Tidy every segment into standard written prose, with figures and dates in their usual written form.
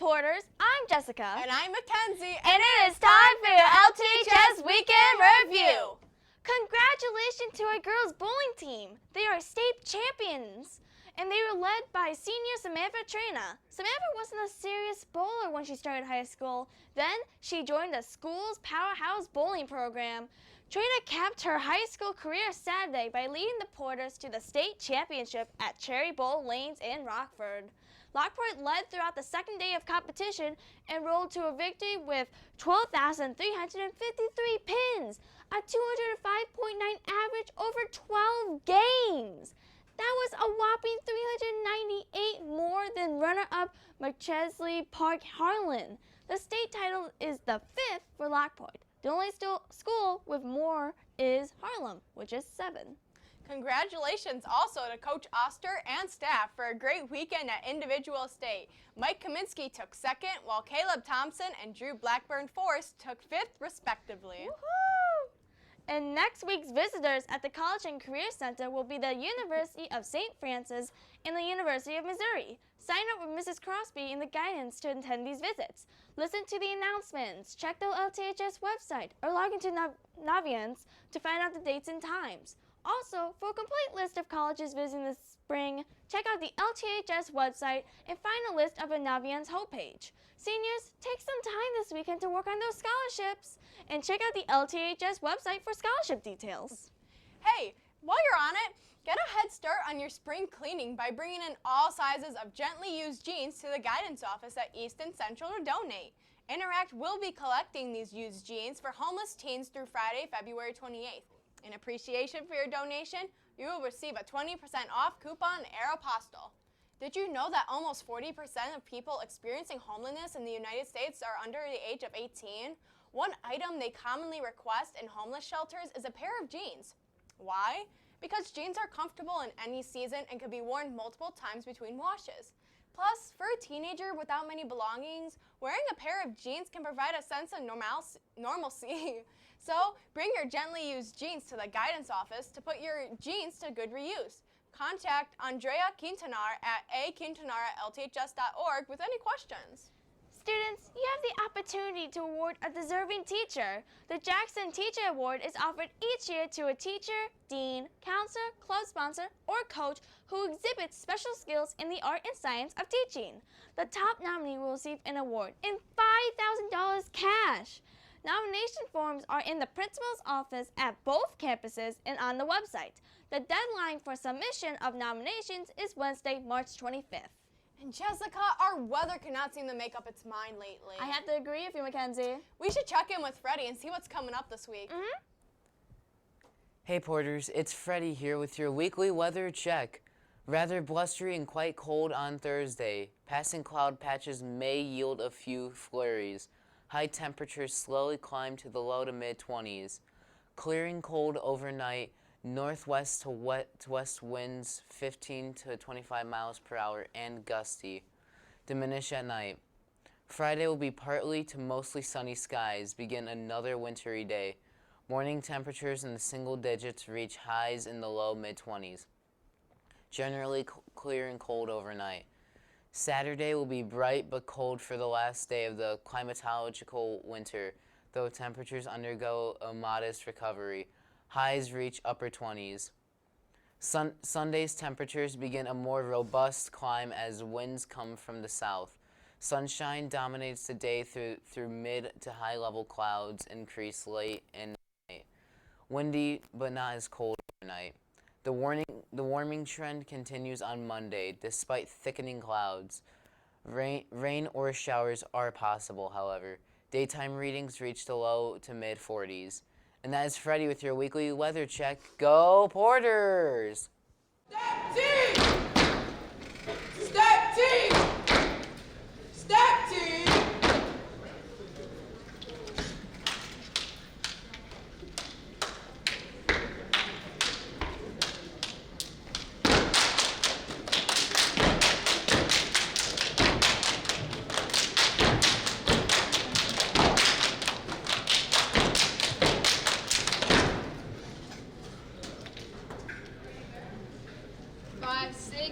Porters, I'm Jessica. And I'm Mackenzie. And it is time for your LTHS Week In Review. Congratulations to our girls bowling team. They are state champions. And they were led by senior Samantha Trina. Samantha wasn't a serious bowler when she started high school. Then she joined the school's powerhouse bowling program. Trina capped her high school career Saturday by leading the Porters to the state championship at Cherry Bowl Lanes in Rockford. Lockport led throughout the second day of competition and rolled to a victory with 12,353 pins, a 205.9 average over 12 games. That was a whopping 398 more than runner-up McChesley Park Harlan. The state title is the 5th for Lockport. The only school with more is Harlem, which is 7. Congratulations also to Coach Oster and staff for a great weekend at individual state. Mike Kaminsky took 2nd, while Caleb Thompson and Drew Blackburn-Forrest took 5th, respectively. Woohoo! And next week's visitors at the College and Career Center will be the University of St. Francis and the University of Missouri. Sign up with Mrs. Crosby in the guidance to attend these visits. Listen to the announcements, check the LTHS website, or log into Naviance to find out the dates and times. Also, for a complete list of colleges visiting this spring, check out the LTHS website and find a list of a Naviance homepage. Seniors, take some time this weekend to work on those scholarships and check out the LTHS website for scholarship details. Hey, while you're on it, get a head start on your spring cleaning by bringing in all sizes of gently used jeans to the guidance office at East and Central to donate. Interact will be collecting these used jeans for homeless teens through Friday, February 28th. In appreciation for your donation, you will receive a 20% off coupon and Aeropostale. Did you know that almost 40% of people experiencing homelessness in the United States are under the age of 18? One item they commonly request in homeless shelters is a pair of jeans. Why? Because jeans are comfortable in any season and can be worn multiple times between washes. Plus, for a teenager without many belongings, wearing a pair of jeans can provide a sense of normalcy. So, bring your gently used jeans to the guidance office to put your jeans to good reuse. Contact Andrea Quintanar at aquintanar@lths.org with any questions. Students, you have the opportunity to award a deserving teacher. The Jackson Teacher Award is offered each year to a teacher, dean, counselor, club sponsor, or coach who exhibits special skills in the art and science of teaching. The top nominee will receive an award and $5,000 cash. Nomination forms are in the principal's office at both campuses and on the website. The deadline for submission of nominations is Wednesday, March 25th. And Jessica, our weather cannot seem to make up its mind lately. I have to agree with you, Mackenzie. We should check in with Freddie and see what's coming up this week. Hey Porters, it's Freddie here with your weekly weather check. Rather blustery and quite cold on Thursday. Passing cloud patches may yield a few flurries. High temperatures slowly climb to the low to mid-20s. Clearing cold overnight. Northwest to west winds 15 to 25 miles per hour and gusty. Diminish at night. Friday will be partly to mostly sunny skies. Begin another wintry day. Morning temperatures in the single digits reach highs in the low mid-20s. Generally clear and cold overnight. Saturday will be bright but cold for the last day of the climatological winter, though temperatures undergo a modest recovery. Highs reach upper 20s. Sunday's temperatures begin a more robust climb as winds come from the south. Sunshine dominates the day through mid to high level clouds increase late and night. Windy but not as cold overnight. The warming trend continues on Monday despite thickening clouds. Rain or showers are possible, however. Daytime readings reach the low to mid 40s. And that is Freddie with your weekly weather check. Go Porters! Step team! Step team! Step team! Five, six.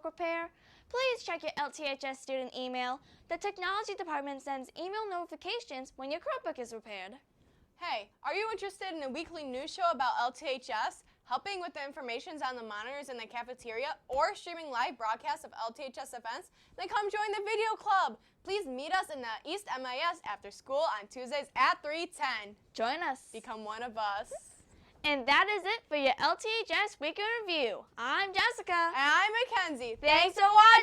repair? Please check your LTHS student email. The technology department sends email notifications when your Chromebook is repaired. Hey, are you interested in a weekly news show about LTHS, helping with the informations on the monitors in the cafeteria, or streaming live broadcasts of LTHS events? Then come join the video club. Please meet us in the East MIS after school on Tuesdays at 3:10. Join us. Become one of us. And that is it for your LTHS Week in Review. I'm Jessica. And I'm Mackenzie. Thanks for watching.